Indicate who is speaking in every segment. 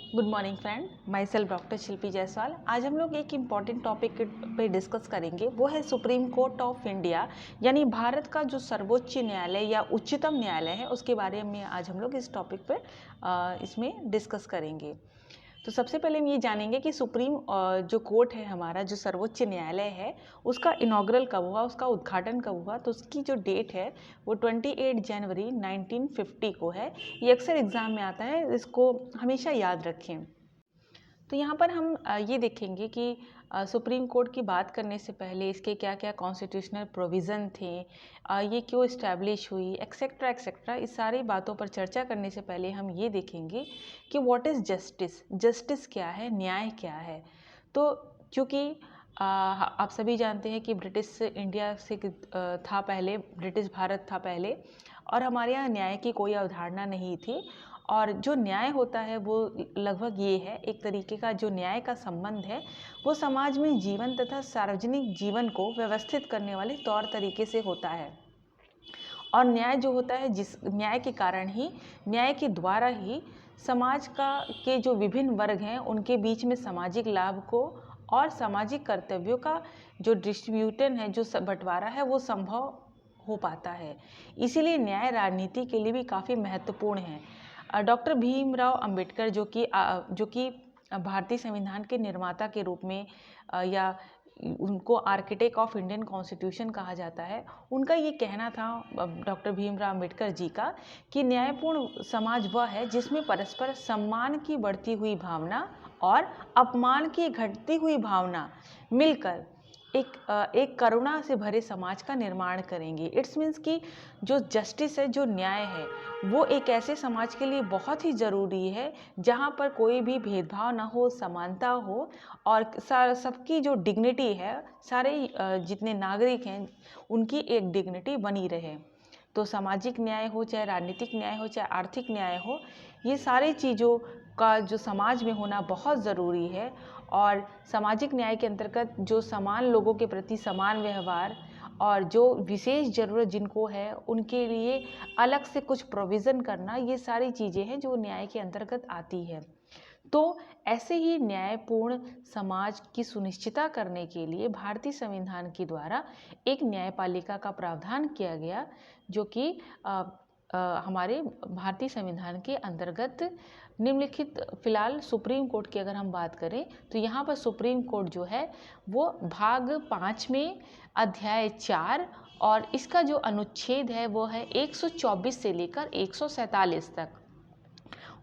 Speaker 1: Good morning friend, myself doctor Shilpi Jaiswal. आज हम लोग एक इम्पॉर्टेंट टॉपिक पे डिस्कस करेंगे, वो है सुप्रीम कोर्ट ऑफ इंडिया, यानी भारत का जो सर्वोच्च न्यायालय या उच्चतम न्यायालय है, उसके बारे में आज हम लोग इस टॉपिक पे इसमें डिस्कस करेंगे। तो सबसे पहले हम ये जानेंगे कि सुप्रीम जो कोर्ट है हमारा, जो सर्वोच्च न्यायालय है, उसका इनॉग्रल कब हुआ, उसका उद्घाटन कब हुआ। तो उसकी जो डेट है वो 28 जनवरी 1950 को है। ये अक्सर एग्ज़ाम में आता है, इसको हमेशा याद रखें। तो यहाँ पर हम ये देखेंगे कि सुप्रीम कोर्ट की बात करने से पहले इसके क्या क्या कॉन्स्टिट्यूशनल प्रोविज़न थे, ये क्यों इस्टेब्लिश हुई, एक्सेट्रा एक्सेट्रा। इस सारी बातों पर चर्चा करने से पहले हम ये देखेंगे कि व्हाट इज़ जस्टिस, जस्टिस क्या है, न्याय क्या है। तो चूँकि आप सभी जानते हैं कि ब्रिटिश इंडिया से था पहले, ब्रिटिश भारत था पहले, और हमारे यहाँ न्याय की कोई अवधारणा नहीं थी। और जो न्याय होता है वो लगभग ये है, एक तरीके का जो न्याय का संबंध है वो समाज में जीवन तथा सार्वजनिक जीवन को व्यवस्थित करने वाले तौर तरीके से होता है। और न्याय जो होता है, जिस न्याय के कारण ही, न्याय के द्वारा ही समाज के जो विभिन्न वर्ग हैं उनके बीच में सामाजिक लाभ को और सामाजिक कर्तव्यों का जो डिस्ट्रीब्यूशन है, जो बंटवारा है, वो संभव हो पाता है। इसीलिए न्याय राजनीति के लिए भी काफ़ी महत्वपूर्ण है। डॉक्टर भीमराव अंबेडकर जो कि भारतीय संविधान के निर्माता के रूप में या उनको आर्किटेक्ट ऑफ इंडियन कॉन्स्टिट्यूशन कहा जाता है, उनका ये कहना था, डॉक्टर भीमराव अंबेडकर जी का, कि न्यायपूर्ण समाज वह है जिसमें परस्पर सम्मान की बढ़ती हुई भावना और अपमान की घटती हुई भावना मिलकर एक करुणा से भरे समाज का निर्माण करेंगे। इट्स मीन्स कि जो जस्टिस है, जो न्याय है, वो एक ऐसे समाज के लिए बहुत ही ज़रूरी है जहाँ पर कोई भी भेदभाव ना हो, समानता हो, और सबकी जो डिग्निटी है, सारे जितने नागरिक हैं उनकी एक डिग्निटी बनी रहे। तो सामाजिक न्याय हो, चाहे राजनीतिक न्याय हो, चाहे आर्थिक न्याय हो, ये सारी चीज़ों का जो समाज में होना बहुत ज़रूरी है। और सामाजिक न्याय के अंतर्गत जो समान लोगों के प्रति समान व्यवहार और जो विशेष ज़रूरत जिनको है उनके लिए अलग से कुछ प्रोविज़न करना, ये सारी चीज़ें हैं जो न्याय के अंतर्गत आती है। तो ऐसे ही न्यायपूर्ण समाज की सुनिश्चितता करने के लिए भारतीय संविधान के द्वारा एक न्यायपालिका का प्रावधान किया गया, जो कि हमारे भारतीय संविधान के अंतर्गत निम्नलिखित, फिलहाल सुप्रीम कोर्ट की अगर हम बात करें तो यहाँ पर सुप्रीम कोर्ट जो है वो भाग 5 में अध्याय 4 और इसका जो अनुच्छेद है वो है 124 से लेकर 147 तक।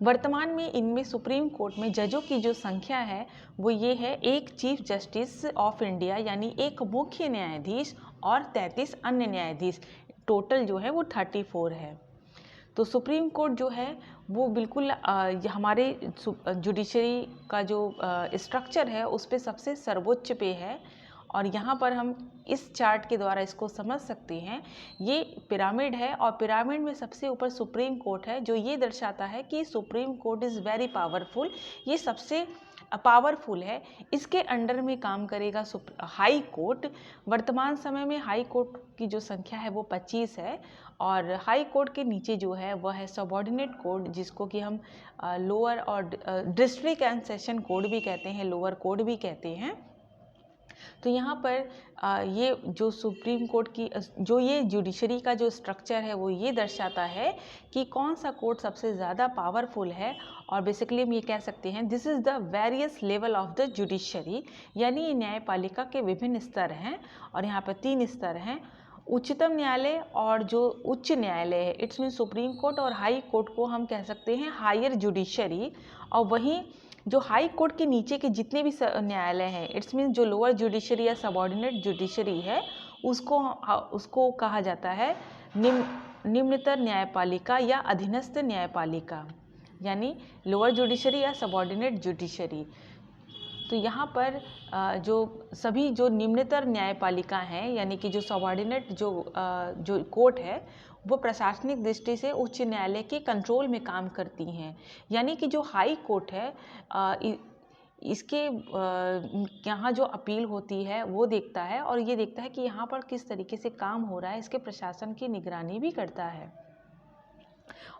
Speaker 1: वर्तमान में इनमें सुप्रीम कोर्ट में जजों की जो संख्या है वो ये है, एक चीफ जस्टिस ऑफ इंडिया यानी एक मुख्य न्यायाधीश और 33 अन्य न्यायाधीश, टोटल जो है वो 34 है। तो सुप्रीम कोर्ट जो है वो बिल्कुल हमारे जुडिशरी का जो स्ट्रक्चर है उस पे सबसे सर्वोच्च पे है। और यहाँ पर हम इस चार्ट के द्वारा इसको समझ सकते हैं। ये पिरामिड है और पिरामिड में सबसे ऊपर सुप्रीम कोर्ट है, जो ये दर्शाता है कि supreme court is very powerful, ये सबसे पावरफुल है। इसके अंडर में काम करेगा हाई कोर्ट। वर्तमान समय में हाई कोर्ट की जो संख्या है वो 25 है और हाई कोर्ट के नीचे जो है वह है सबऑर्डिनेट कोर्ट, जिसको कि हम लोअर और डिस्ट्रिक्ट एंड सेशन कोर्ट भी कहते हैं, लोअर कोर्ट भी कहते हैं। तो यहाँ पर ये जो सुप्रीम कोर्ट की जो ये जुडिशरी का जो स्ट्रक्चर है वो ये दर्शाता है कि कौन सा कोर्ट सबसे ज़्यादा पावरफुल है। और बेसिकली हम ये कह सकते हैं, this is the various level of the judiciary, यानी न्यायपालिका के विभिन्न स्तर हैं और यहाँ पर 3 स्तर हैं, उच्चतम न्यायालय और जो उच्च न्यायालय है, इट्स मीन सुप्रीम कोर्ट, और हाई कोर्ट को हम कह सकते हैं हायर जुडिशरी। और वहीं जो हाई कोर्ट के नीचे के जितने भी न्यायालय हैं, इट्स मीन जो लोअर जुडिशरी या सबऑर्डिनेट जुडिशरी है, उसको कहा जाता है निम्नतर न्यायपालिका या अधीनस्थ न्यायपालिका, यानी लोअर जुडिशरी या सबऑर्डिनेट जुडिशरी। तो यहाँ पर जो सभी जो निम्नतर न्यायपालिका हैं, यानी कि जो सबऑर्डिनेट जो कोर्ट है, वो प्रशासनिक दृष्टि से उच्च न्यायालय के कंट्रोल में काम करती हैं। यानी कि जो हाई कोर्ट है, इसके यहाँ जो अपील होती है वो देखता है और ये देखता है कि यहाँ पर किस तरीके से काम हो रहा है, इसके प्रशासन की निगरानी भी करता है।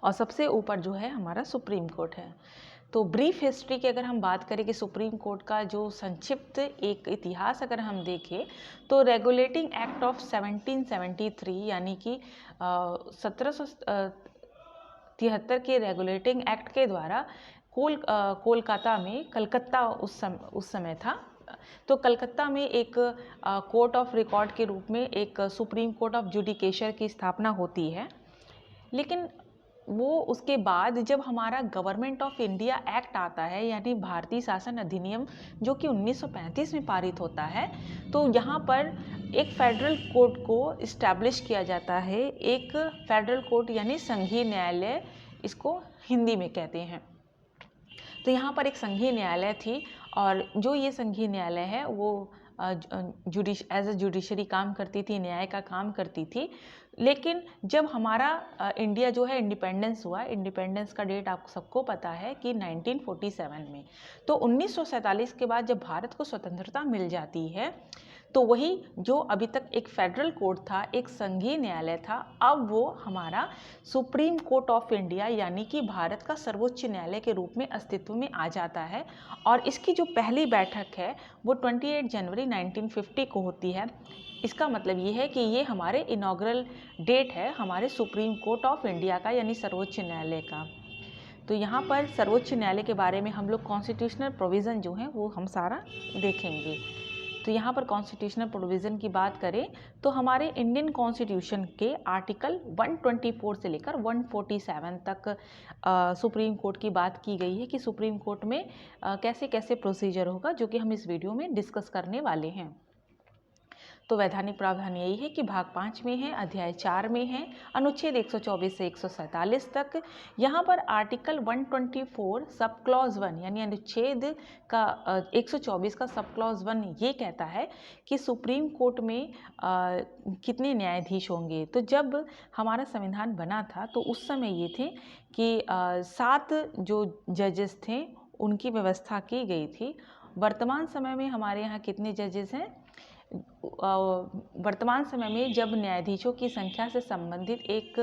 Speaker 1: और सबसे ऊपर जो है हमारा सुप्रीम कोर्ट है। तो ब्रीफ हिस्ट्री की अगर हम बात करें कि सुप्रीम कोर्ट का जो संक्षिप्त एक इतिहास अगर हम देखें, तो रेगुलेटिंग एक्ट ऑफ 1773 यानी कि 1773 के रेगुलेटिंग एक्ट के द्वारा कोलकाता में, कलकत्ता उस समय था, तो कलकत्ता में एक कोर्ट ऑफ रिकॉर्ड के रूप में एक सुप्रीम कोर्ट ऑफ जुडिकेशन की स्थापना होती है। लेकिन वो उसके बाद जब हमारा गवर्नमेंट ऑफ इंडिया एक्ट आता है, यानी भारतीय शासन अधिनियम, जो कि 1935 में पारित होता है, तो यहाँ पर एक फेडरल कोर्ट को इस्टेब्लिश किया जाता है। एक फेडरल कोर्ट यानी संघीय न्यायालय, इसको हिंदी में कहते हैं। तो यहाँ पर एक संघीय न्यायालय थी, और जो ये संघीय न्यायालय है वो एज ए जुडिशरी काम करती थी, न्याय का काम करती थी। लेकिन जब हमारा इंडिया जो है इंडिपेंडेंस हुआ, इंडिपेंडेंस का डेट आपको सबको पता है कि 1947 में, तो 1947 के बाद जब भारत को स्वतंत्रता मिल जाती है, तो वही जो अभी तक एक फेडरल कोर्ट था, एक संघीय न्यायालय था, अब वो हमारा सुप्रीम कोर्ट ऑफ इंडिया यानी कि भारत का सर्वोच्च न्यायालय के रूप में अस्तित्व में आ जाता है। और इसकी जो पहली बैठक है वो 28 जनवरी 1950 को होती है। इसका मतलब ये है कि ये हमारे इनॉग्रल डेट है हमारे सुप्रीम कोर्ट ऑफ इंडिया का, यानी सर्वोच्च न्यायालय का। तो यहाँ पर सर्वोच्च न्यायालय के बारे में हम लोग कॉन्स्टिट्यूशनल प्रोविज़न जो है वो हम सारा देखेंगे। तो यहाँ पर कॉन्स्टिट्यूशनल प्रोविज़न की बात करें तो हमारे इंडियन कॉन्स्टिट्यूशन के आर्टिकल 124 से लेकर 147 तक सुप्रीम कोर्ट की बात की गई है कि सुप्रीम कोर्ट में कैसे कैसे प्रोसीजर होगा, जो कि हम इस वीडियो में डिस्कस करने वाले हैं। तो वैधानिक प्रावधान यही है कि भाग 5 में है, अध्याय 4 में है, अनुच्छेद 124 से 147 तक। यहाँ पर आर्टिकल 124 सब क्लॉज 1 यानी अनुच्छेद का 124 का सब क्लॉज 1 ये कहता है कि सुप्रीम कोर्ट में कितने न्यायाधीश होंगे। तो जब हमारा संविधान बना था तो उस समय ये थे कि 7 जो जजेस थे उनकी व्यवस्था की गई थी। वर्तमान समय में हमारे यहाँ कितने जजेस हैं? वर्तमान समय में जब न्यायाधीशों की संख्या से संबंधित एक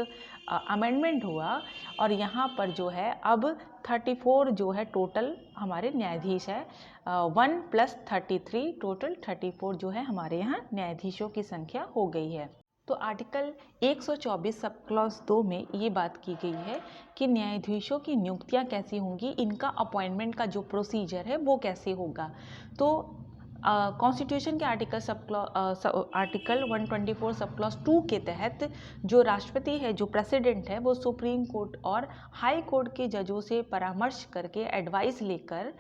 Speaker 1: अमेंडमेंट हुआ, और यहाँ पर जो है अब 34 जो है टोटल हमारे न्यायाधीश है, 1 + 33 टोटल 34 जो है हमारे यहाँ न्यायाधीशों की संख्या हो गई है। तो आर्टिकल 124 सब क्लॉज 2 में ये बात की गई है कि न्यायाधीशों की नियुक्तियाँ कैसी होंगी, इनका अपॉइंटमेंट का जो प्रोसीजर है वो कैसे होगा। तो कॉन्स्टिट्यूशन के आर्टिकल 124 सब क्लॉज 2 के तहत जो राष्ट्रपति है, जो प्रेसिडेंट है, वो सुप्रीम कोर्ट और हाई कोर्ट के जजों से परामर्श करके एडवाइस लेकर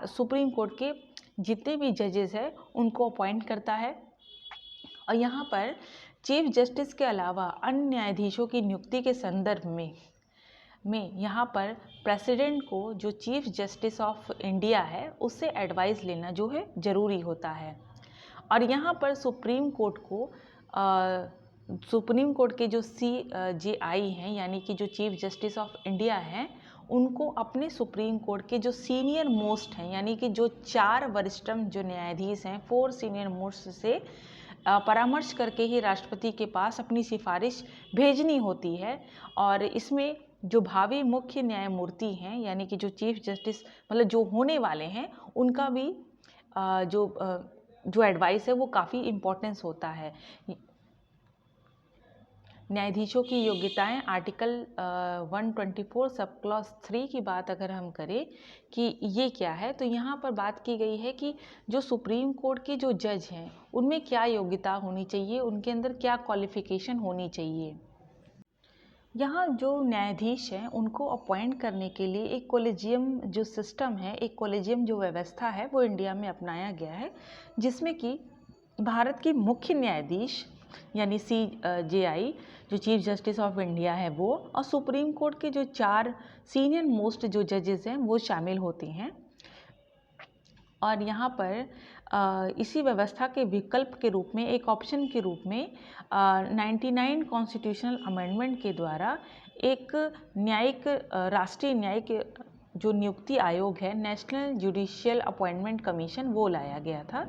Speaker 1: सुप्रीम कोर्ट के जितने भी जजेस हैं उनको अपॉइंट करता है। और यहाँ पर चीफ जस्टिस के अलावा अन्य न्यायाधीशों की नियुक्ति के संदर्भ में यहाँ पर प्रेसिडेंट को, जो चीफ जस्टिस ऑफ इंडिया है, उससे एडवाइस लेना जो है ज़रूरी होता है। और यहाँ पर सुप्रीम कोर्ट के जो CJI हैं, यानी कि जो चीफ जस्टिस ऑफ इंडिया हैं, उनको अपने सुप्रीम कोर्ट के जो सीनियर मोस्ट हैं, यानी कि जो 4 वरिष्ठतम जो न्यायाधीश हैं, 4 सीनियर मोस्ट से परामर्श करके ही राष्ट्रपति के पास अपनी सिफारिश भेजनी होती है। और इसमें जो भावी मुख्य न्यायमूर्ति हैं, यानी कि जो चीफ जस्टिस मतलब जो होने वाले हैं, उनका भी जो एडवाइस है वो काफ़ी इम्पोर्टेंस होता है। न्यायाधीशों की योग्यताएं आर्टिकल 124 सब क्लॉज 3 की बात अगर हम करें कि ये क्या है, तो यहाँ पर बात की गई है कि जो सुप्रीम कोर्ट के जो जज हैं उनमें क्या योग्यता होनी चाहिए, उनके अंदर क्या क्वालिफ़िकेशन होनी चाहिए। यहाँ जो न्यायाधीश हैं उनको अपॉइंट करने के लिए एक कोलेजियम जो सिस्टम है, एक कोलेजियम जो व्यवस्था है वो इंडिया में अपनाया गया है, जिसमें कि भारत के मुख्य न्यायाधीश यानी CJI जो चीफ जस्टिस ऑफ इंडिया है वो, और सुप्रीम कोर्ट के जो 4 सीनियर मोस्ट जो जजेस हैं वो शामिल होते हैं। और यहाँ पर इसी व्यवस्था के विकल्प के रूप में, एक ऑप्शन के रूप में 99 कॉन्स्टिट्यूशनल अमेंडमेंट के द्वारा एक राष्ट्रीय न्यायिक जो नियुक्ति आयोग है, नेशनल जुडिशियल अपॉइंटमेंट कमीशन, वो लाया गया था।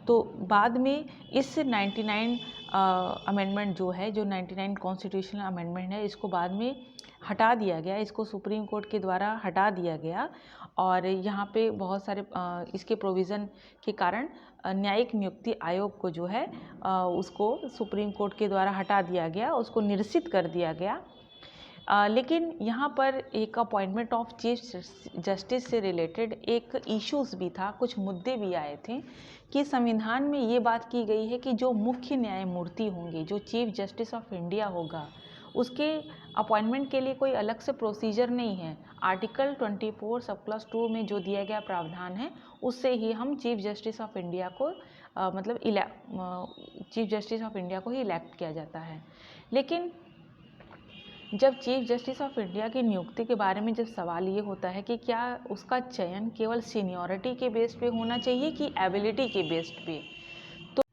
Speaker 1: तो बाद में इस 99 अमेंडमेंट जो है, जो 99 कॉन्स्टिट्यूशनल अमेंडमेंट है, इसको बाद में हटा दिया गया, इसको सुप्रीम कोर्ट के द्वारा हटा दिया गया। और यहाँ पे बहुत सारे इसके प्रोविज़न के कारण न्यायिक नियुक्ति आयोग को जो है उसको सुप्रीम कोर्ट के द्वारा हटा दिया गया, उसको निरसित कर दिया गया। लेकिन यहाँ पर एक अपॉइंटमेंट ऑफ चीफ जस्टिस से रिलेटेड एक इश्यूज भी था, कुछ मुद्दे भी आए थे कि संविधान में ये बात की गई है कि जो मुख्य न्यायमूर्ति होंगे, जो चीफ जस्टिस ऑफ इंडिया होगा, उसके अपॉइंटमेंट के लिए कोई अलग से प्रोसीजर नहीं है। आर्टिकल 24 सब क्लॉज 2 में जो दिया गया प्रावधान है, उससे ही हम चीफ जस्टिस ऑफ इंडिया को चीफ जस्टिस ऑफ इंडिया को ही इलेक्ट किया जाता है। लेकिन जब चीफ जस्टिस ऑफ इंडिया की नियुक्ति के बारे में जब सवाल ये होता है कि क्या उसका चयन केवल सीनियरिटी के बेस पे होना चाहिए कि एबिलिटी के बेस पे, तो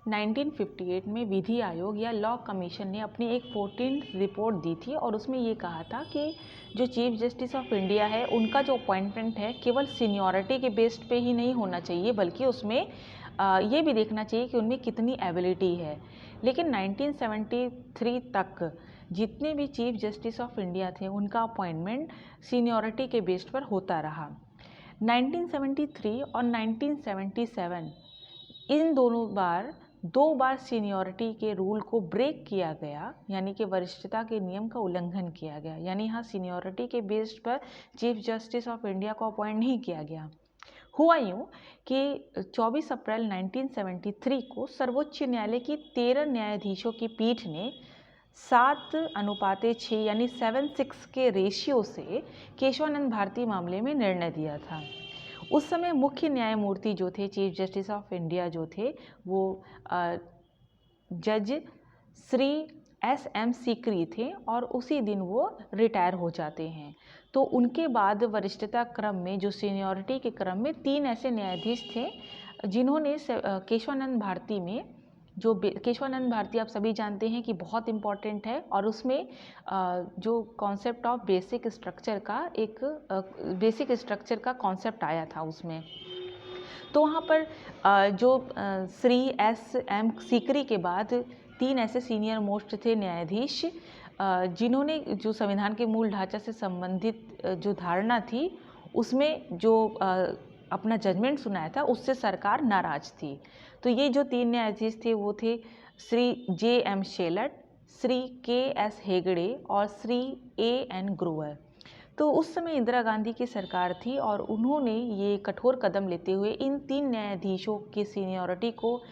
Speaker 1: 1958 में विधि आयोग या लॉ कमीशन ने अपनी एक 14th रिपोर्ट दी थी और उसमें ये कहा था कि जो चीफ जस्टिस ऑफ इंडिया है, उनका जो अपॉइंटमेंट है केवल सीनियरिटी के बेस पे ही नहीं होना चाहिए, बल्कि उसमें ये भी देखना चाहिए कि उनमें कितनी एबिलिटी है। लेकिन 1973 तक जितने भी चीफ जस्टिस ऑफ इंडिया थे, उनका अपॉइंटमेंट सीनियरिटी के बेस पर होता रहा। 1973 और 1977 इन दो बार सीनियरिटी के रूल को ब्रेक किया गया, यानी कि वरिष्ठता के नियम का उल्लंघन किया गया। यानी यहाँ सीनियरिटी के बेस पर चीफ जस्टिस ऑफ इंडिया को अपॉइंट नहीं किया गया। हुआ यूँ कि 24 अप्रैल 1973 को सर्वोच्च न्यायालय की 13 न्यायाधीशों की पीठ ने 7:6 यानी 7:6 के रेशियो से केशवानंद भारती मामले में निर्णय दिया था। उस समय मुख्य न्यायमूर्ति जो थे, चीफ जस्टिस ऑफ इंडिया जो थे, वो जज श्री SM सीकरी थे और उसी दिन वो रिटायर हो जाते हैं। तो उनके बाद वरिष्ठता क्रम में, जो सीनियरिटी के क्रम में 3 ऐसे न्यायाधीश थे जिन्होंने केशवानंद भारती में, जो केशवानंद भारती आप सभी जानते हैं कि बहुत इम्पॉर्टेंट है, और उसमें जो कॉन्सेप्ट ऑफ बेसिक स्ट्रक्चर का कॉन्सेप्ट आया था उसमें। तो वहाँ पर जो श्री SM सीकरी के बाद 3 ऐसे सीनियर मोस्ट थे न्यायाधीश जिन्होंने जो संविधान के मूल ढांचा से संबंधित जो धारणा थी, उसमें जो अपना जजमेंट सुनाया था, उससे सरकार नाराज थी। तो ये जो 3 न्यायाधीश थे वो थे श्री JM शेलट, श्री KS हेगड़े और श्री AN ग्रोवर। तो उस समय इंदिरा गांधी की सरकार थी और उन्होंने ये कठोर कदम लेते हुए इन 3 न्यायाधीशों की सीनियरिटी को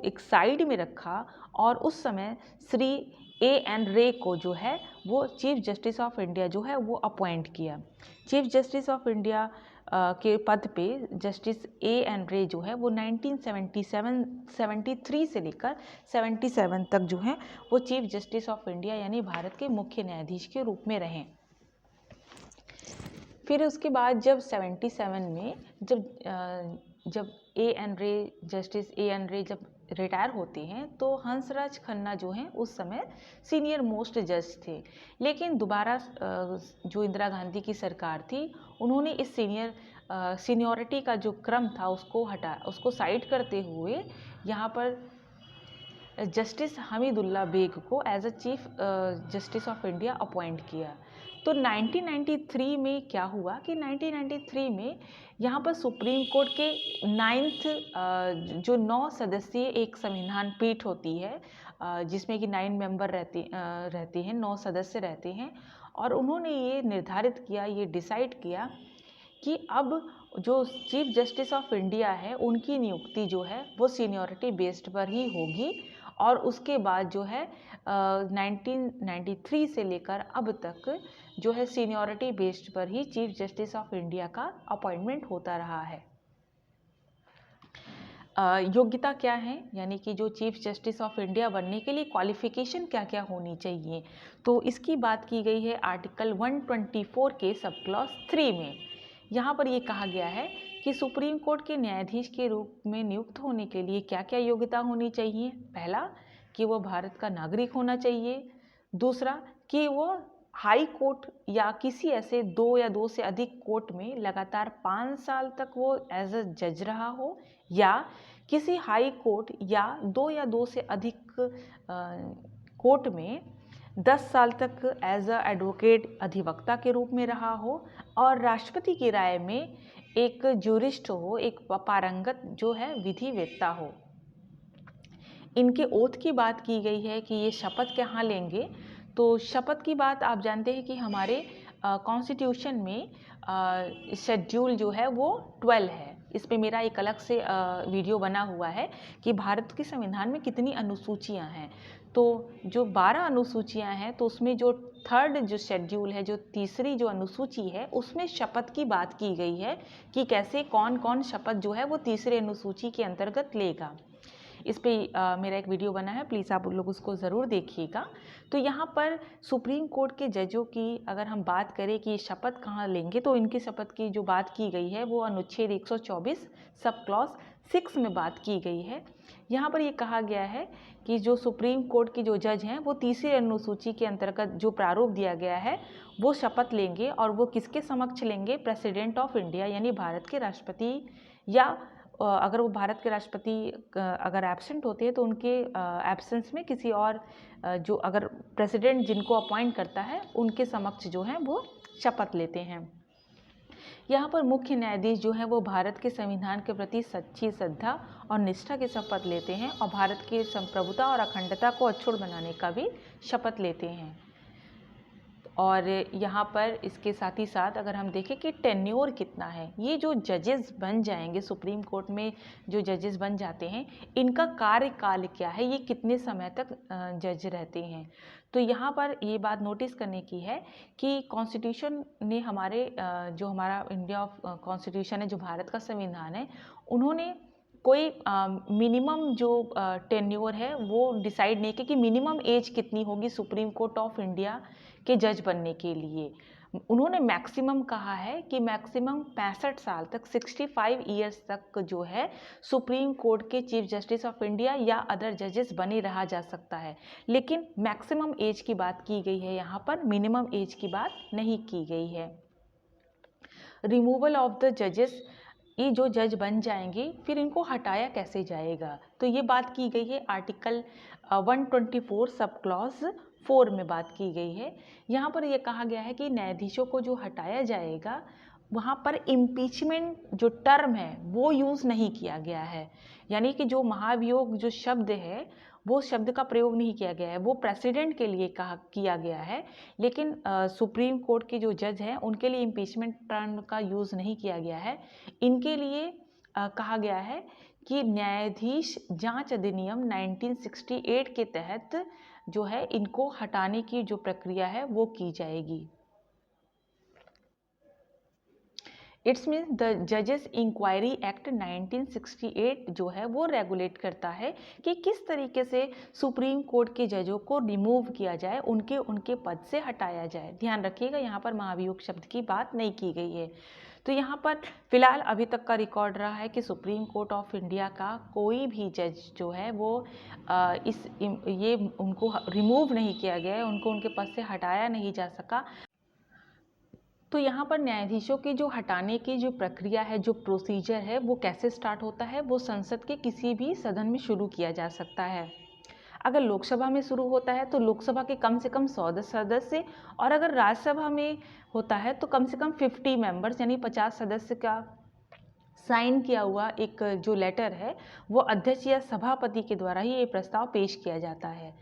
Speaker 1: एक साइड में रखा और उस समय श्री AN रे को जो है वो चीफ जस्टिस ऑफ इंडिया जो है वो अपॉइंट किया। चीफ जस्टिस ऑफ इंडिया के पद पे जस्टिस AN रे जो है वो 1973 से लेकर 77 तक जो है वो चीफ जस्टिस ऑफ इंडिया यानी भारत के मुख्य न्यायाधीश के रूप में रहे। फिर उसके बाद जब 77 में जब जस्टिस AN रे जब रिटायर होते हैं, तो हंसराज खन्ना जो हैं उस समय सीनियर मोस्ट जज थे। लेकिन दोबारा जो इंदिरा गांधी की सरकार थी, उन्होंने इस सीनियरिटी का जो क्रम था उसको साइड करते हुए यहाँ पर जस्टिस हमीदुल्ला बेग को as a chief justice of India appoint किया। तो 1993 में क्या हुआ कि 1993 में यहाँ पर सुप्रीम कोर्ट के 9th जो 9 सदस्यीय एक संविधान पीठ होती है, जिसमें कि 9 मेंबर रहते हैं, 9 सदस्य रहते हैं, और उन्होंने ये निर्धारित किया, ये डिसाइड किया कि अब जो चीफ जस्टिस ऑफ इंडिया है उनकी नियुक्ति जो है वो सीनियरिटी बेस्ड पर ही होगी। और उसके बाद जो है 1993 से लेकर अब तक जो है सीनियरिटी बेस्ड पर ही चीफ जस्टिस ऑफ इंडिया का अपॉइंटमेंट होता रहा है। योग्यता क्या है, यानी कि जो चीफ जस्टिस ऑफ इंडिया बनने के लिए क्वालिफिकेशन क्या क्या होनी चाहिए, तो इसकी बात की गई है आर्टिकल 124 के सब क्लॉज 3 में। यहाँ पर ये कहा गया है कि सुप्रीम कोर्ट के न्यायाधीश के रूप में नियुक्त होने के लिए क्या क्या योग्यता होनी चाहिए। पहला, कि वो भारत का नागरिक होना चाहिए। दूसरा, कि वो हाई कोर्ट या किसी ऐसे 2 या 2 से अधिक कोर्ट में लगातार 5 साल तक वो एज अ जज रहा हो, या किसी हाई कोर्ट या 2 या 2 से अधिक कोर्ट में 10 साल तक एज अ एडवोकेट अधिवक्ता के रूप में रहा हो, और राष्ट्रपति की राय में एक ज्यूरिस्ट हो, एक पारंगत जो है विधिवेत्ता हो। इनके ओथ की बात की गई है कि ये शपथ कहाँ लेंगे। तो शपथ की बात आप जानते हैं कि हमारे कॉन्स्टिट्यूशन में शेड्यूल जो है वो 12 है। इस पे मेरा एक अलग से वीडियो बना हुआ है कि भारत के संविधान में कितनी अनुसूचियां हैं। तो जो 12 अनुसूचियां हैं, तो उसमें जो थर्ड जो शेड्यूल है, जो तीसरी जो अनुसूची है, उसमें शपथ की बात की गई है कि कैसे कौन कौन शपथ जो है वो तीसरे अनुसूची के अंतर्गत लेगा। इस पे मेरा एक वीडियो बना है, प्लीज़ आप लोग उसको ज़रूर देखिएगा। तो यहाँ पर सुप्रीम कोर्ट के जजों की अगर हम बात करें कि शपथ कहाँ लेंगे, तो इनकी शपथ की जो बात की गई है वो अनुच्छेद 124 सब क्लॉज 6 में बात की गई है। यहाँ पर ये कहा गया है कि जो सुप्रीम कोर्ट के जो जज हैं वो तीसरी अनुसूची के अंतर्गत जो प्रारूप दिया गया है वो शपथ लेंगे, और वो किसके समक्ष लेंगे? प्रेसिडेंट ऑफ इंडिया यानी भारत के राष्ट्रपति, या अगर वो भारत के राष्ट्रपति अगर एब्सेंट होते हैं तो उनके एब्सेंस में किसी और जो अगर प्रेसिडेंट जिनको अपॉइंट करता है उनके समक्ष जो है वो शपथ लेते हैं। यहाँ पर मुख्य न्यायाधीश जो है वो भारत के संविधान के प्रति सच्ची श्रद्धा और निष्ठा की शपथ लेते हैं, और भारत की संप्रभुता और अखंडता को अक्षुण्ण बनाने का भी शपथ लेते हैं। और यहाँ पर इसके साथ ही साथ अगर हम देखें कि टेन्योर कितना है, ये जो जजेस बन जाएंगे सुप्रीम कोर्ट में, जो जजेस बन जाते हैं, इनका कार्यकाल क्या है, ये कितने समय तक जज रहते हैं। तो यहाँ पर ये बात नोटिस करने की है कि कॉन्स्टिट्यूशन ने हमारे जो हमारा इंडिया ऑफ कॉन्स्टिट्यूशन है, जो भारत का संविधान है, उन्होंने कोई मिनिमम जो टेन्योर है वो डिसाइड नहीं किया कि मिनिमम एज कितनी होगी सुप्रीम कोर्ट ऑफ इंडिया के जज बनने के लिए। उन्होंने मैक्सिमम कहा है कि मैक्सिमम 65 साल तक, 65 ईयर्स तक जो है सुप्रीम कोर्ट के चीफ जस्टिस ऑफ इंडिया या अदर जजेस बने रहा जा सकता है। लेकिन मैक्सिमम एज की बात की गई है, यहाँ पर मिनिमम एज की बात नहीं की गई है। रिमूवल ऑफ द जजेस, ये जो जज बन जाएंगे फिर इनको हटाया कैसे जाएगा, तो ये बात की गई है आर्टिकल 124 सब क्लॉज 4 में बात की गई है। यहाँ पर यह कहा गया है कि न्यायाधीशों को जो हटाया जाएगा वहाँ पर इम्पीचमेंट जो टर्म है वो यूज़ नहीं किया गया है, यानी कि जो महाभियोग जो शब्द है वो शब्द का प्रयोग नहीं किया गया है, वो प्रेसिडेंट के लिए किया गया है। लेकिन सुप्रीम कोर्ट के जो जज हैं उनके लिए इम्पीचमेंट टर्म का यूज़ नहीं किया गया है। इनके लिए कहा गया है कि न्यायाधीश जांच अधिनियम 1968 के तहत जो है इनको हटाने की जो प्रक्रिया है वो की जाएगी। इट्स मीन्स द जजेस इंक्वायरी एक्ट 1968 जो है वो रेगुलेट करता है कि किस तरीके से सुप्रीम कोर्ट के जजों को रिमूव किया जाए, उनके पद से हटाया जाए। ध्यान रखिएगा, यहाँ पर महाभियोग शब्द की बात नहीं की गई है। तो यहाँ पर फिलहाल अभी तक का रिकॉर्ड रहा है कि सुप्रीम कोर्ट ऑफ इंडिया का कोई भी जज जो है वो ये उनको रिमूव नहीं किया गया है, उनको उनके पद से हटाया नहीं जा सका। तो यहाँ पर न्यायाधीशों की जो हटाने की जो प्रक्रिया है, जो प्रोसीजर है, वो कैसे स्टार्ट होता है, वो संसद के किसी भी सदन में शुरू किया जा सकता है। अगर लोकसभा में शुरू होता है तो लोकसभा के कम से कम 100 सदस्य, और अगर राज्यसभा में होता है तो कम से कम 50 मेंबर्स यानी 50 सदस्य का साइन किया हुआ एक जो लेटर है वो अध्यक्ष या सभापति के द्वारा ही ये प्रस्ताव पेश किया जाता है।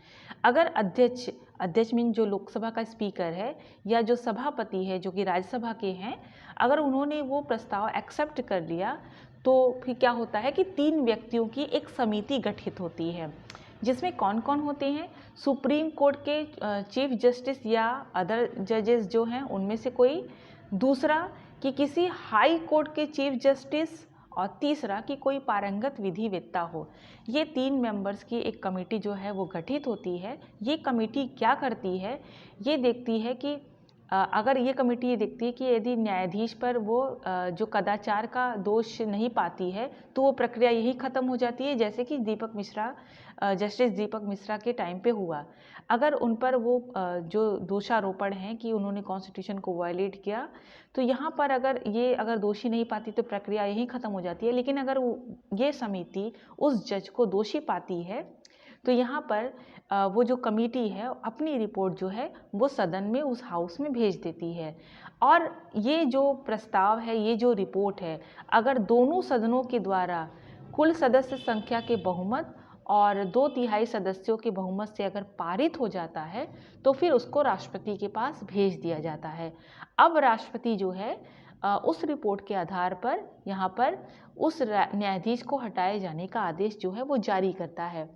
Speaker 1: अगर अध्यक्ष मीन जो लोकसभा का स्पीकर है या जो सभापति है जो कि राज्यसभा के हैं, अगर उन्होंने वो प्रस्ताव एक्सेप्ट कर लिया तो फिर क्या होता है कि 3 व्यक्तियों की एक समिति गठित होती है, जिसमें कौन कौन होते हैं? सुप्रीम कोर्ट के चीफ जस्टिस या अदर जजेस जो हैं उनमें से कोई, दूसरा कि किसी हाई कोर्ट के चीफ जस्टिस, और तीसरा कि कोई पारंगत विधिवेत्ता हो। ये 3 मेंबर्स की एक कमेटी जो है वो गठित होती है। ये कमेटी क्या करती है? ये देखती है कि अगर ये कमेटी ये देखती है कि यदि न्यायाधीश पर वो जो कदाचार का दोष नहीं पाती है तो वो प्रक्रिया यही ख़त्म हो जाती है, जैसे कि दीपक मिश्रा, जस्टिस दीपक मिश्रा के टाइम पे हुआ। अगर उन पर वो जो दोषारोपण है कि उन्होंने कॉन्स्टिट्यूशन को वायलेट किया, तो यहाँ पर अगर दोषी नहीं पाती तो प्रक्रिया यहीं ख़त्म हो जाती है। लेकिन अगर ये समिति उस जज को दोषी पाती है तो यहाँ पर वो जो कमेटी है अपनी रिपोर्ट जो है वो सदन में उस हाउस में भेज देती है। और ये जो प्रस्ताव है, ये जो रिपोर्ट है, अगर दोनों सदनों के द्वारा कुल सदस्य संख्या के बहुमत और 2/3 सदस्यों के बहुमत से अगर पारित हो जाता है तो फिर उसको राष्ट्रपति के पास भेज दिया जाता है। अब राष्ट्रपति जो है उस रिपोर्ट के आधार पर यहाँ पर उस न्यायाधीश को हटाए जाने का आदेश जो है वो जारी करता है।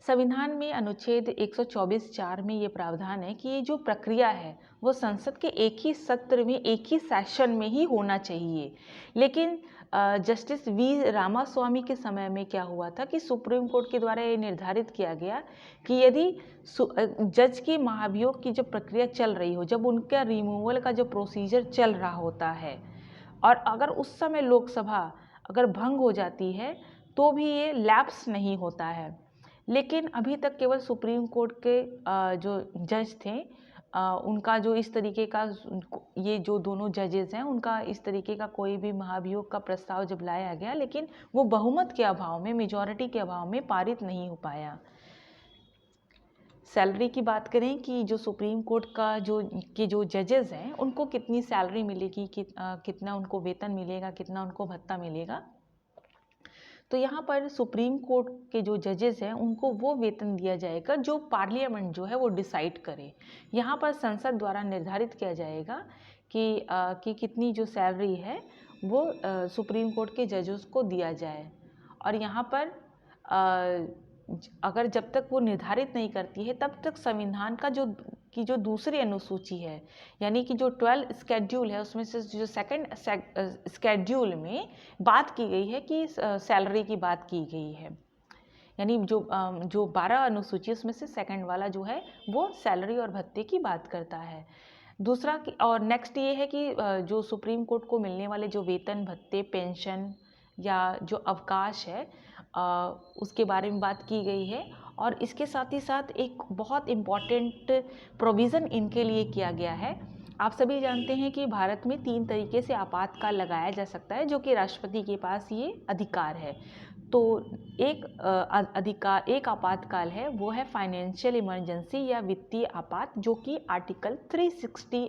Speaker 1: संविधान में अनुच्छेद 124(4) में ये प्रावधान है कि ये जो प्रक्रिया है वो संसद के एक ही सत्र में, एक ही सेशन में ही होना चाहिए। लेकिन जस्टिस वी रामास्वामी के समय में क्या हुआ था कि सुप्रीम कोर्ट के द्वारा ये निर्धारित किया गया कि यदि जज की महाभियोग की जो प्रक्रिया चल रही हो, जब उनका रिमूवल का जो प्रोसीजर चल रहा होता है और अगर उस समय लोकसभा अगर भंग हो जाती है तो भी ये लैप्स नहीं होता है। लेकिन अभी तक केवल सुप्रीम कोर्ट के जो जज थे उनका जो इस तरीके का, ये जो दोनों जजेस हैं उनका इस तरीके का कोई भी महाभियोग का प्रस्ताव जब लाया गया, लेकिन वो बहुमत के अभाव में, मेजॉरिटी के अभाव में पारित नहीं हो पाया। सैलरी की बात करें कि जो सुप्रीम कोर्ट का जो जजेस हैं उनको कितनी सैलरी मिलेगी, कितना उनको वेतन मिलेगा, कितना उनको भत्ता मिलेगा, तो यहाँ पर सुप्रीम कोर्ट के जो जजेस हैं उनको वो वेतन दिया जाएगा जो पार्लियामेंट जो है वो डिसाइड करे। यहाँ पर संसद द्वारा निर्धारित किया जाएगा कि कितनी जो सैलरी है वो सुप्रीम कोर्ट के जजेस को दिया जाए। और यहाँ पर अगर जब तक वो निर्धारित नहीं करती है तब तक संविधान का जो दूसरी अनुसूची है, यानी कि जो 12 स्केड्यूल है उसमें से जो सेकंड स्केड्यूल में बात की गई है कि सैलरी की बात की गई है, यानी जो 12 अनुसूची उसमें से सेकंड वाला जो है वो सैलरी और भत्ते की बात करता है। दूसरा और नेक्स्ट ये है कि जो सुप्रीम कोर्ट को मिलने वाले जो वेतन, भत्ते, पेंशन या जो अवकाश है उसके बारे में बात की गई है। और इसके साथ ही साथ एक बहुत इम्पॉर्टेंट प्रोविज़न इनके लिए किया गया है। आप सभी जानते हैं कि भारत में 3 तरीके से आपातकाल लगाया जा सकता है, जो कि राष्ट्रपति के पास ये अधिकार है। तो एक आपातकाल है वो है फाइनेंशियल इमरजेंसी या वित्तीय आपात, जो कि आर्टिकल 360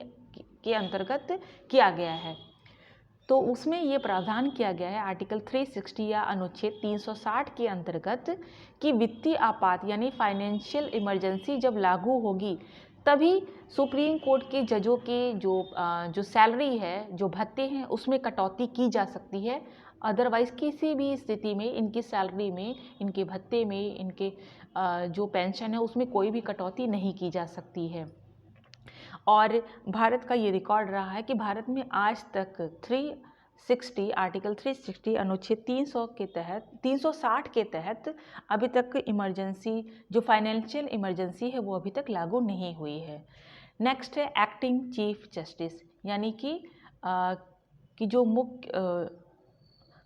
Speaker 1: के अंतर्गत किया गया है। तो उसमें ये प्रावधान किया गया है आर्टिकल 360 या अनुच्छेद 360 के अंतर्गत कि वित्तीय आपात यानी फाइनेंशियल इमरजेंसी जब लागू होगी तभी सुप्रीम कोर्ट के जजों के जो सैलरी है, जो भत्ते हैं, उसमें कटौती की जा सकती है। अदरवाइज़ किसी भी स्थिति में इनकी सैलरी में, इनके भत्ते में, इनके जो पेंशन है उसमें कोई भी कटौती नहीं की जा सकती है। और भारत का ये रिकॉर्ड रहा है कि भारत में आज तक आर्टिकल 360 अनुच्छेद 360 के तहत अभी तक इमरजेंसी, जो फाइनेंशियल इमरजेंसी है वो अभी तक लागू नहीं हुई है। नेक्स्ट है एक्टिंग चीफ जस्टिस, यानी कि जो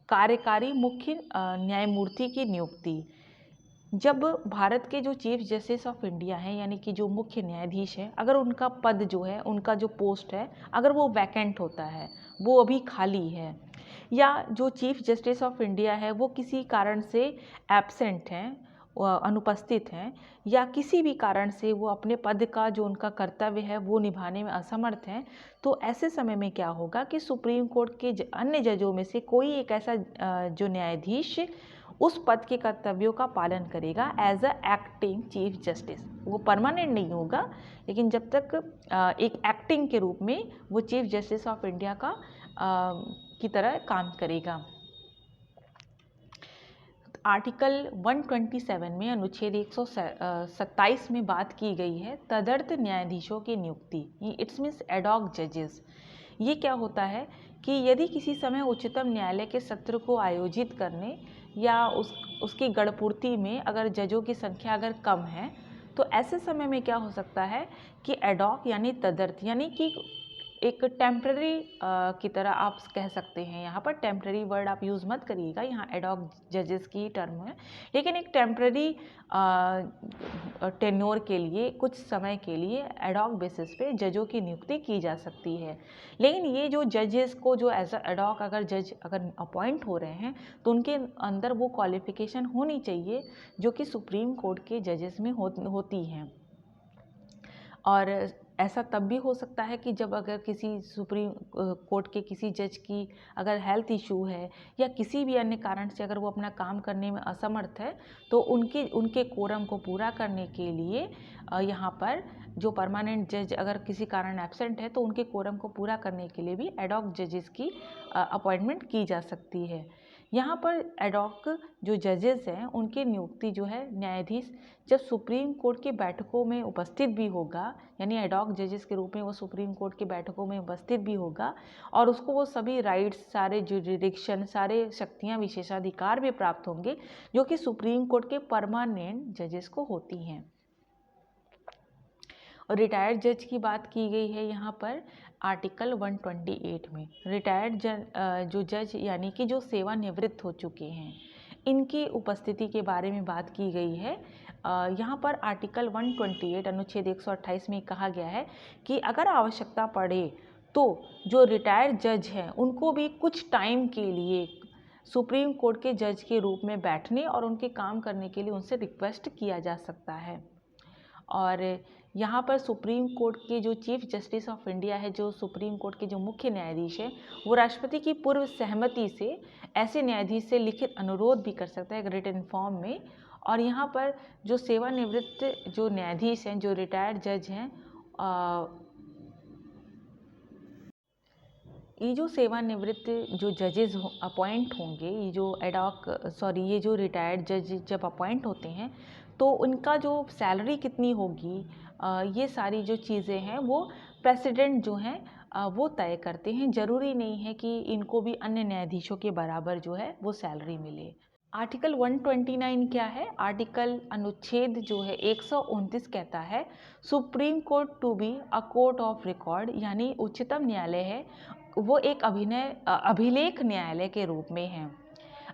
Speaker 1: कार्यकारी मुख्य न्यायमूर्ति की नियुक्ति। जब भारत के जो चीफ जस्टिस ऑफ इंडिया हैं, यानी कि जो मुख्य न्यायाधीश हैं, अगर उनका पद जो है, उनका जो पोस्ट है, अगर वो वैकेंट होता है, वो अभी खाली है, या जो चीफ जस्टिस ऑफ इंडिया है वो किसी कारण से एब्सेंट हैं, अनुपस्थित हैं, या किसी भी कारण से वो अपने पद का जो उनका कर्तव्य है वो निभाने में असमर्थ हैं, तो ऐसे समय में क्या होगा कि सुप्रीम कोर्ट के अन्य जजों में से कोई एक ऐसा जो न्यायाधीश उस पद के कर्तव्यों का पालन करेगा as a acting chief justice. वो परमानेंट नहीं होगा, लेकिन जब तक एक एक्टिंग के रूप में वो चीफ जस्टिस ऑफ इंडिया की तरह काम करेगा। आर्टिकल 127 में अनुच्छेद 127 में बात की गई है तदर्थ न्यायाधीशों की नियुक्ति, इट्स मीन्स एडॉक जजेस। ये क्या होता है कि यदि किसी समय उच्चतम न्यायालय के सत्र को आयोजित करने या उसकी गढ़पूर्ति में अगर जजों की संख्या अगर कम है तो ऐसे समय में क्या हो सकता है कि एडॉक यानी तदर्थ यानी कि एक टेम्पररी की तरह आप कह सकते हैं। यहाँ पर टेम्पररी वर्ड आप यूज़ मत करिएगा, यहाँ एडॉक जजेस की टर्म है, लेकिन एक टेम्पररी टेन्योर के लिए, कुछ समय के लिए एडॉक बेसिस पे जजों की नियुक्ति की जा सकती है। लेकिन ये जो जजेस को जो एज अ एडॉक अगर जज अगर अपॉइंट हो रहे हैं तो उनके अंदर वो क्वालिफिकेशन होनी चाहिए जो कि सुप्रीम कोर्ट के जजेस में होती हैं। और ऐसा तब भी हो सकता है कि जब अगर किसी सुप्रीम कोर्ट के किसी जज की अगर हेल्थ इशू है या किसी भी अन्य कारण से अगर वो अपना काम करने में असमर्थ है, तो उनके कोरम को पूरा करने के लिए यहाँ पर जो परमानेंट जज अगर किसी कारण एब्सेंट है तो उनके कोरम को पूरा करने के लिए भी एडॉक जजेस की अपॉइंटमेंट की जा सकती है। यहाँ पर एडॉक जो जजेस हैं उनकी नियुक्ति जो है न्यायाधीश जब सुप्रीम कोर्ट की बैठकों में उपस्थित भी होगा, यानी एडॉक जजेस के रूप में वो सुप्रीम कोर्ट की बैठकों में उपस्थित भी होगा और उसको वो सभी राइट्स, सारे जुरिडिक्शन, सारे शक्तियाँ, विशेषाधिकार भी प्राप्त होंगे जो कि सुप्रीम कोर्ट के परमानेंट जजेस को होती हैं। और रिटायर्ड जज की बात की गई है यहाँ पर आर्टिकल 128 में। रिटायर्ड जो जज यानी कि जो सेवानिवृत्त हो चुके हैं, इनकी उपस्थिति के बारे में बात की गई है। यहाँ पर आर्टिकल 128 अनुच्छेद 128 में कहा गया है कि अगर आवश्यकता पड़े तो जो रिटायर्ड जज हैं उनको भी कुछ टाइम के लिए सुप्रीम कोर्ट के जज के रूप में बैठने और उनके काम करने के लिए उनसे रिक्वेस्ट किया जा सकता है। और यहाँ पर सुप्रीम कोर्ट के जो चीफ जस्टिस ऑफ इंडिया है, जो सुप्रीम कोर्ट के जो मुख्य न्यायाधीश है, वो राष्ट्रपति की पूर्व सहमति से ऐसे न्यायाधीश से लिखित अनुरोध भी कर सकता है एक रिटन फॉर्म में। और यहाँ पर जो सेवानिवृत्त जो न्यायाधीश हैं, जो रिटायर्ड जज हैं, ये जो सेवानिवृत्त जो जजेस अपॉइंट होंगे, ये जो रिटायर्ड जज जब अपॉइंट होते हैं तो उनका जो सैलरी कितनी होगी, ये सारी जो चीज़ें हैं वो प्रेसिडेंट जो हैं वो तय करते हैं। ज़रूरी नहीं है कि इनको भी अन्य न्यायाधीशों के बराबर जो है वो सैलरी मिले। आर्टिकल 129 क्या है? आर्टिकल अनुच्छेद जो है 129 कहता है supreme court to be a court of record, यानी उच्चतम न्यायालय है वो एक अभिलेख न्यायालय के रूप में है।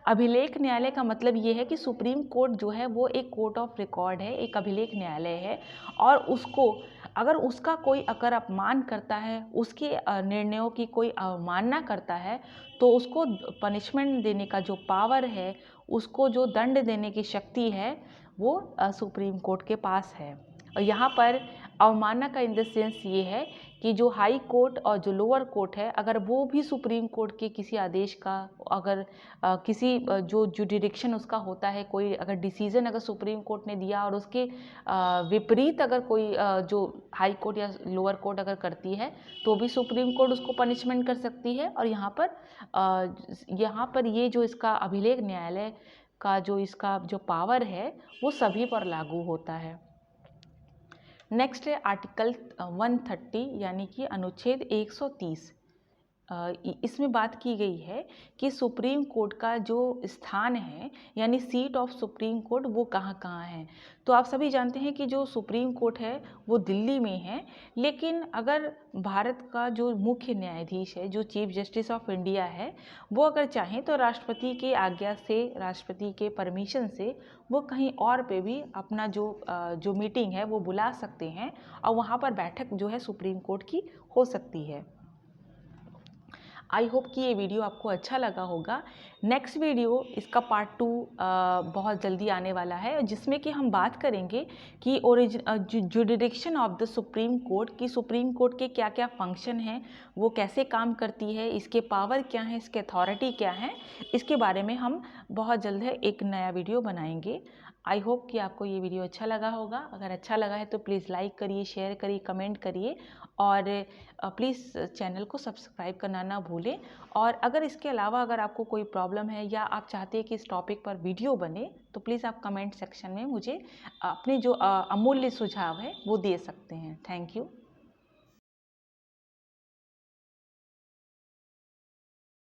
Speaker 1: अभिलेख न्यायालय का मतलब ये है कि सुप्रीम कोर्ट जो है वो एक कोर्ट ऑफ रिकॉर्ड है, एक अभिलेख न्यायालय है और उसको अगर अपमान करता है, उसके निर्णयों की कोई अवमानना करता है तो उसको पनिशमेंट देने का जो पावर है, उसको जो दंड देने की शक्ति है वो सुप्रीम कोर्ट के पास है। और यहाँ पर अवमानना का इन द सेंस ये है कि जो हाई कोर्ट और जो लोअर कोर्ट है, अगर वो भी सुप्रीम कोर्ट के किसी आदेश का अगर जो जुडिडिक्शन उसका होता है, कोई अगर डिसीजन अगर सुप्रीम कोर्ट ने दिया और उसके विपरीत अगर कोई जो हाई कोर्ट या लोअर कोर्ट अगर करती है तो भी सुप्रीम कोर्ट उसको पनिशमेंट कर सकती है। और यहाँ पर ये जो इसका अभिलेख न्यायालय का इसका जो पावर है वो सभी पर लागू होता है। नेक्स्ट है आर्टिकल 130 यानी कि अनुच्छेद 130। इसमें बात की गई है कि सुप्रीम कोर्ट का जो स्थान है यानी सीट ऑफ सुप्रीम कोर्ट वो कहाँ कहाँ है। तो आप सभी जानते हैं कि जो सुप्रीम कोर्ट है वो दिल्ली में है, लेकिन अगर भारत का जो मुख्य न्यायाधीश है, जो चीफ जस्टिस ऑफ इंडिया है, वो अगर चाहें तो राष्ट्रपति की आज्ञा से, राष्ट्रपति के परमिशन से वो कहीं और पे भी अपना जो मीटिंग है वो बुला सकते हैं और वहाँ पर बैठक जो है सुप्रीम कोर्ट की हो सकती है। आई होप कि ये वीडियो आपको अच्छा लगा होगा। नेक्स्ट वीडियो इसका पार्ट 2 बहुत जल्दी आने वाला है, जिसमें कि हम बात करेंगे कि jurisdiction of the supreme court की सुप्रीम कोर्ट के क्या क्या फंक्शन हैं, वो कैसे काम करती है, इसके पावर क्या है, इसके अथॉरिटी क्या है, इसके बारे में हम बहुत जल्द है एक नया वीडियो बनाएंगे। आई होप कि आपको ये वीडियो अच्छा लगा होगा। अगर अच्छा लगा है तो प्लीज़ लाइक करिए, शेयर करिए, कमेंट करिए और प्लीज़ चैनल को सब्सक्राइब करना ना भूलें। और अगर इसके अलावा अगर आपको कोई प्रॉब्लम है या आप चाहते हैं कि इस टॉपिक पर वीडियो बने तो प्लीज़ आप कमेंट सेक्शन में मुझे अपने जो अमूल्य सुझाव है वो दे सकते हैं। Thank you.